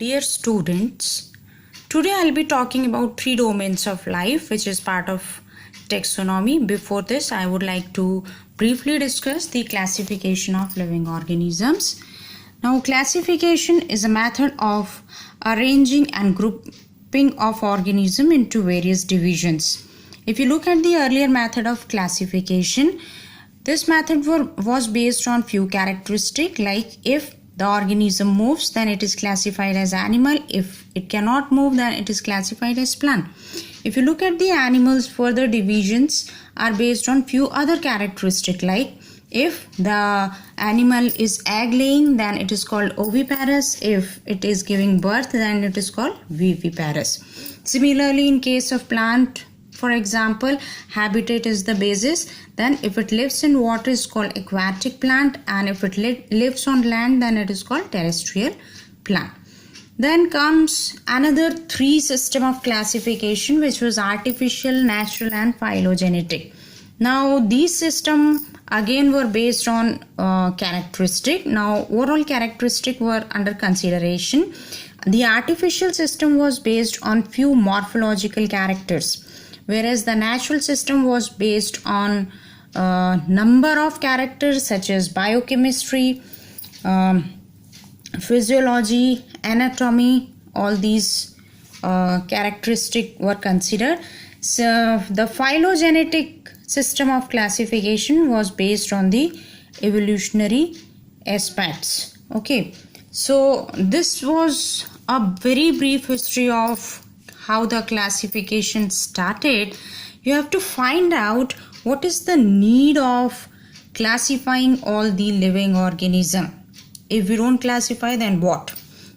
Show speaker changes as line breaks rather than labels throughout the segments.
Dear students, today I'll be talking about three domains of life which is part of taxonomy. Before this, I would like to briefly discuss the classification of living organisms. Now, classification is a method of arranging and grouping of organism into various divisions. If you look at the earlier method of classification, this method was based on few characteristics like if the organism moves, then it is classified as animal. If it cannot move, then it is classified as plant. If you look at the animals, further divisions are based on few other characteristics like if the animal is egg laying, then it is called oviparous. If it is giving birth, then it is called viviparous. Similarly, in case of plant, for example, habitat is the basis. Then if it lives in water, is called aquatic plant, and if it lives on land, then it is called terrestrial plant. Then comes another three system of classification, which was artificial, natural, and phylogenetic. Now these systems again were based on characteristic. Now overall characteristic were under consideration. The artificial system was based on few morphological characters, whereas the natural system was based on number of characters such as biochemistry, physiology, anatomy. All these characteristics were considered. So the phylogenetic system of classification was based on the evolutionary aspects. Okay, so this was a very brief history of how the classification started. You have to find out what is the need of classifying all the living organism. If we don't classify, then what?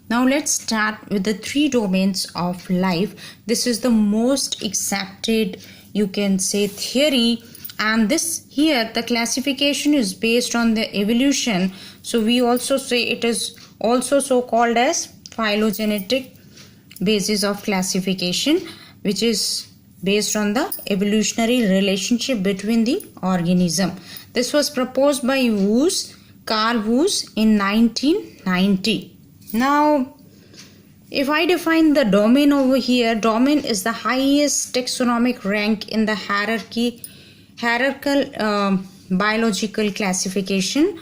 Now let's start with the three domains of life. This is the most accepted, you can say, theory, and this here the classification is based on the evolution. So we also say it is also so called as phylogenetic basis of classification, which is based on the evolutionary relationship between the organism. This was proposed by Carl Woese in 1990. Now, if I define the domain over here, domain is the highest taxonomic rank in the hierarchical biological classification.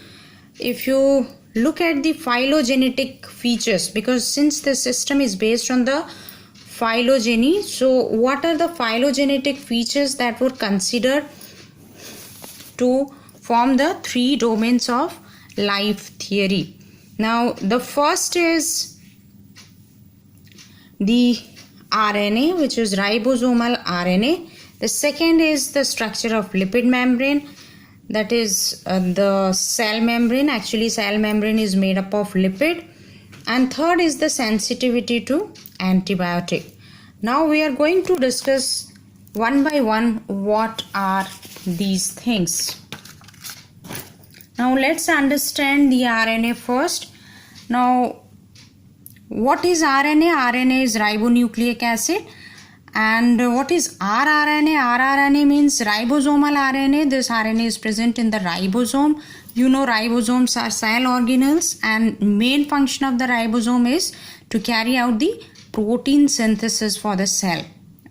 If you look at the phylogenetic features, because since the system is based on the phylogeny, so what are the phylogenetic features that were considered to form the three domains of life theory? Now the first is the RNA, which is ribosomal RNA. The second is the structure of lipid membrane, that is the cell membrane. Actually cell membrane is made up of lipid. And third is the sensitivity to antibiotic. Now we are going to discuss one by one what are these things. Now let's understand the RNA first. Now what is RNA? RNA is ribonucleic acid. And what is rRNA? rRNA means ribosomal RNA. This RNA is present in the ribosome. You know ribosomes are cell organelles, and main function of the ribosome is to carry out the protein synthesis for the cell.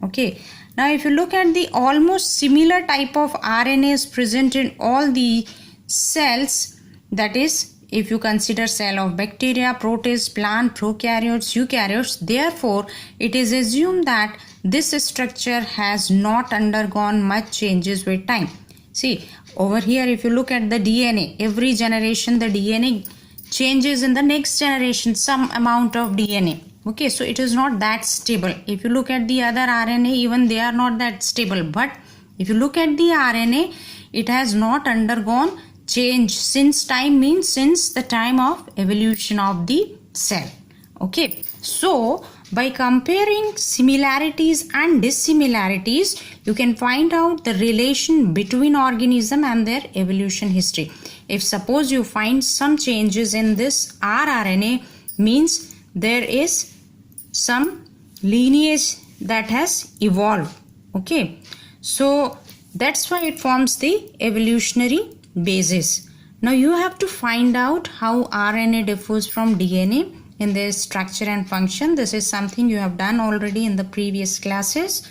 Okay. Now if you look at the almost similar type of RNA is present in all the cells, that is if you consider cell of bacteria, protists, plant, prokaryotes, eukaryotes, therefore it is assumed that this structure has not undergone much changes with time. See over here, if you look at the DNA, every generation the DNA changes in the next generation, some amount of DNA. Okay, so it is not that stable. If you look at the other RNA, even they are not that stable. But if you look at the RNA, it has not undergone change since time, means since the time of evolution of the cell. Okay, so by comparing similarities and dissimilarities, you can find out the relation between organism and their evolution history. If suppose you find some changes in this rRNA, means there is some lineage that has evolved. Okay, so that's why it forms the evolutionary basis. Now you have to find out how RNA differs from DNA in their structure and function. This is something you have done already in the previous classes.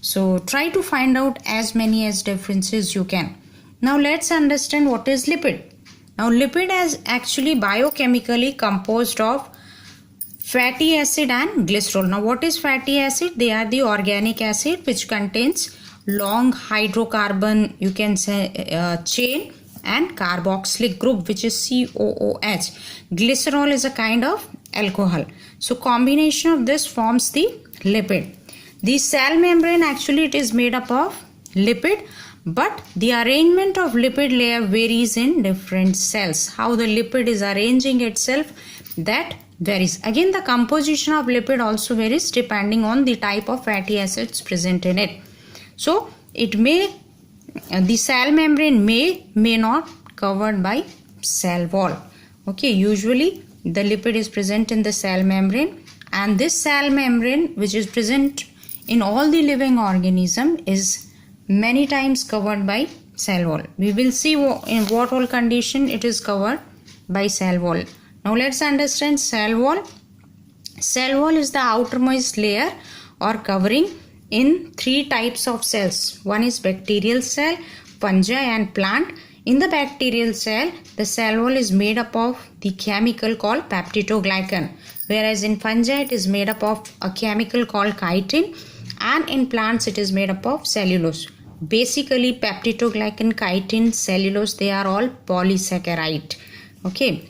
So try to find out as many as differences you can. Now let's understand what is lipid. Now lipid is actually biochemically composed of fatty acid and glycerol. Now what is fatty acid? They are the organic acid which contains long hydrocarbon, you can say, chain and carboxylic group, which is COOH. Glycerol is a kind of alcohol. So combination of this forms the lipid. The cell membrane actually it is made up of lipid, but the arrangement of lipid layer varies in different cells. How the lipid is arranging itself, that varies. Again, the composition of lipid also varies depending on the type of fatty acids present in it. So it may, the cell membrane may not covered by cell wall. Okay, usually the lipid is present in the cell membrane, and this cell membrane which is present in all the living organism is many times covered by cell wall. We will see in what all condition it is covered by cell wall. Now let's understand cell wall. Cell wall is the outermost layer or covering in three types of cells. One is bacterial cell, fungi and plant. In the bacterial cell, the cell wall is made up of the chemical called peptidoglycan, whereas in fungi it is made up of a chemical called chitin, and in plants it is made up of cellulose. Basically peptidoglycan, chitin, cellulose, they are all polysaccharide. Okay,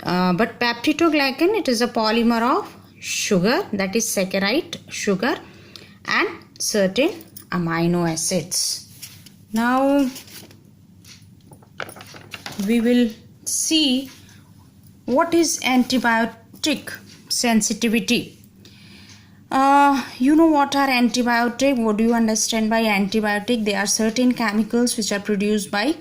but peptidoglycan, it is a polymer of sugar, that is saccharide sugar, and certain amino acids. Now we will see what is antibiotic sensitivity. You know what are antibiotic? What do you understand by antibiotic? They are certain chemicals which are produced by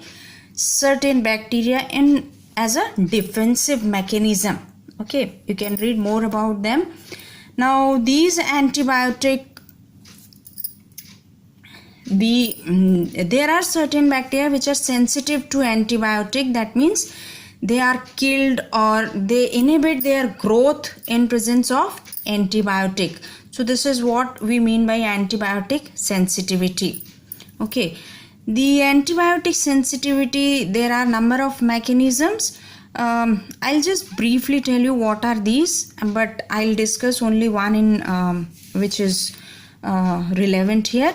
certain bacteria in as a defensive mechanism. Okay, you can read more about them. Now these antibiotic, there are certain bacteria which are sensitive to antibiotic. That means they are killed or they inhibit their growth in presence of antibiotic. So this is what we mean by antibiotic sensitivity. Okay, the antibiotic sensitivity, there are number of mechanisms. I'll just briefly tell you what are these, but I'll discuss only one in which is relevant here.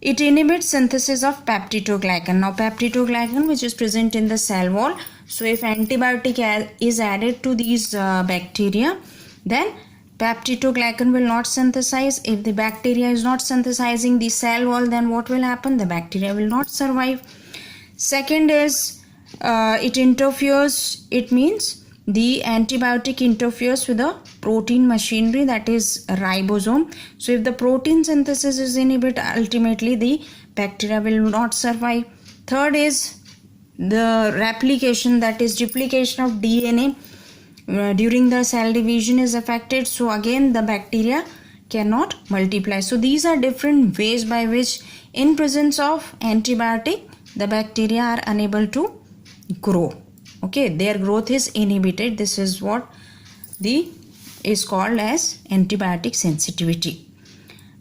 It inhibits synthesis of peptidoglycan. Now peptidoglycan which is present in the cell wall. So if antibiotic is added to these bacteria, then peptidoglycan will not synthesize. If the bacteria is not synthesizing the cell wall, then what will happen? The bacteria will not survive. Second is it interferes. It means the antibiotic interferes with the protein machinery, that is ribosome. So if the protein synthesis is inhibited, ultimately the bacteria will not survive. Third is the replication, that is duplication of DNA during the cell division is affected. So again the bacteria cannot multiply. So these are different ways by which in presence of antibiotic the bacteria are unable to grow. Okay, their growth is inhibited. This is what is called as antibiotic sensitivity.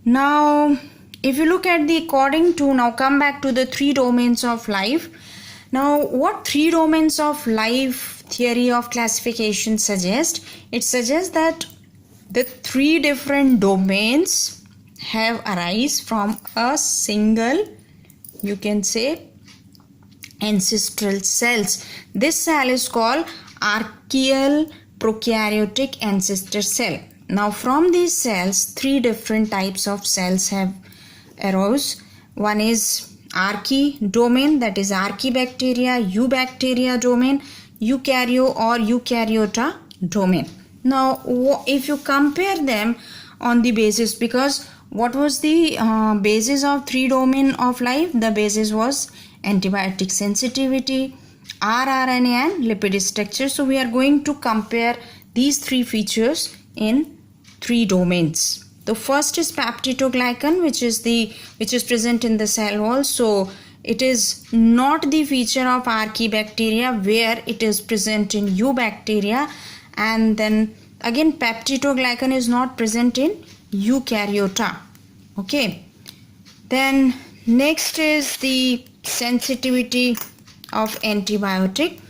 Now if you look at the according to, now come back to the three domains of life. Now what three domains of life theory of classification suggest? It suggests that the three different domains have arise from a single, you can say, ancestral cells. This cell is called archaeal prokaryotic ancestor cell. Now from these cells, three different types of cells have arose. One is archae domain, that is archaebacteria, eubacteria domain, eukaryo or eukaryota domain. Now if you compare them on the basis, because what was the basis of three domain of life? The basis was antibiotic sensitivity, rRNA and lipid structure. So we are going to compare these three features in three domains. The first is peptidoglycan, which is present in the cell wall. So it is not the feature of archaebacteria, where it is present in eubacteria, and then Again, peptidoglycan is not present in eukaryota. Okay. Then next is the sensitivity of antibiotic.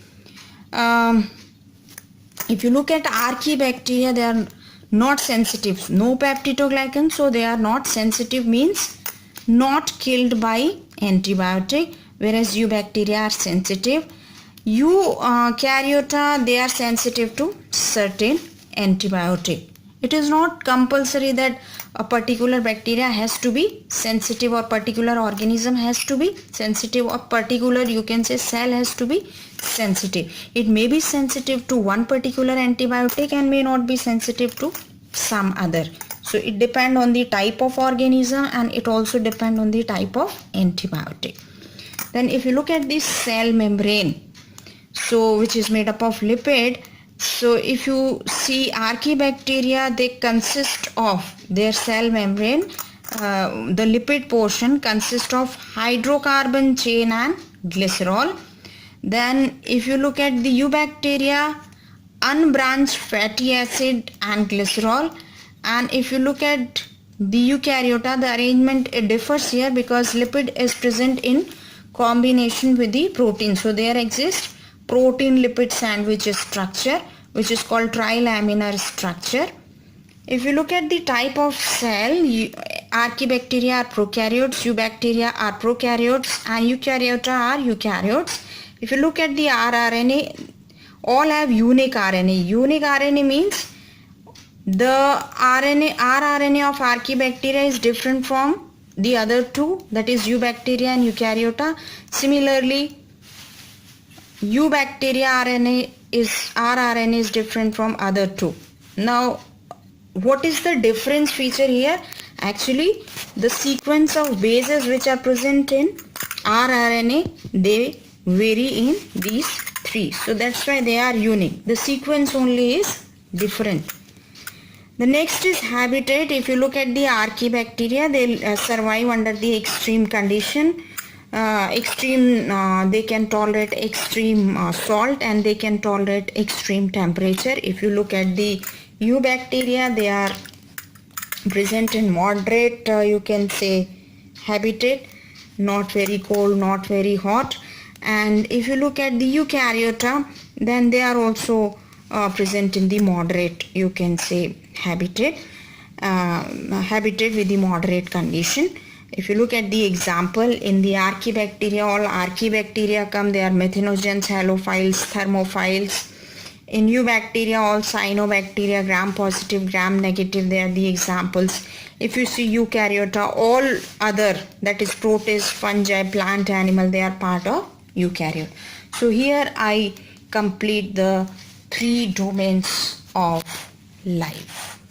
If you look at archaebacteria, they are not sensitive. No peptidoglycan, so they are not sensitive, means not killed by antibiotic, whereas eubacteria are sensitive. Eukaryota, they are sensitive to certain antibiotic. It is not compulsory that a particular bacteria has to be sensitive, or particular organism has to be sensitive, or particular, you can say, cell has to be sensitive. It may be sensitive to one particular antibiotic and may not be sensitive to some other. So it depends on the type of organism, and it also depends on the type of antibiotic. Then if you look at the cell membrane, so which is made up of lipid. So if you see archaebacteria, they consist of their cell membrane, the lipid portion consists of hydrocarbon chain and glycerol. Then if you look at the eubacteria, unbranched fatty acid and glycerol. And if you look at the eukaryota, the arrangement, it differs here because lipid is present in combination with the protein. So there exists protein lipid sandwich structure, which is called trilaminar structure. If you look at the type of cell, archaebacteria are prokaryotes, eubacteria are prokaryotes, and eukaryota are eukaryotes. If you look at the rRNA, all have unique RNA. Unique RNA means the rRNA of archaebacteria is different from the other two, that is eubacteria and eukaryota. Similarly, eubacteria rRNA is different from other two. Now, what is the difference feature here? Actually, the sequence of bases which are present in rRNA, they vary in these three. So that's why they are unique. The sequence only is different. The next is habitat. If you look at the archaebacteria, they survive under the extreme condition. They can tolerate extreme salt, and they can tolerate extreme temperature. If you look at the eubacteria, they are present in moderate, you can say, habitat, not very cold, not very hot. And if you look at the eukaryota, then they are also present in the moderate, you can say, habitat with the moderate condition. If you look at the example, in the archaebacteria, all archaebacteria come, they are methanogens, halophiles, thermophiles. In eubacteria, all cyanobacteria, gram positive, gram negative, they are the examples. If you see eukaryota, all other, that is protists, fungi, plant, animal, they are part of eukaryote. So here I complete the 3 domains of life.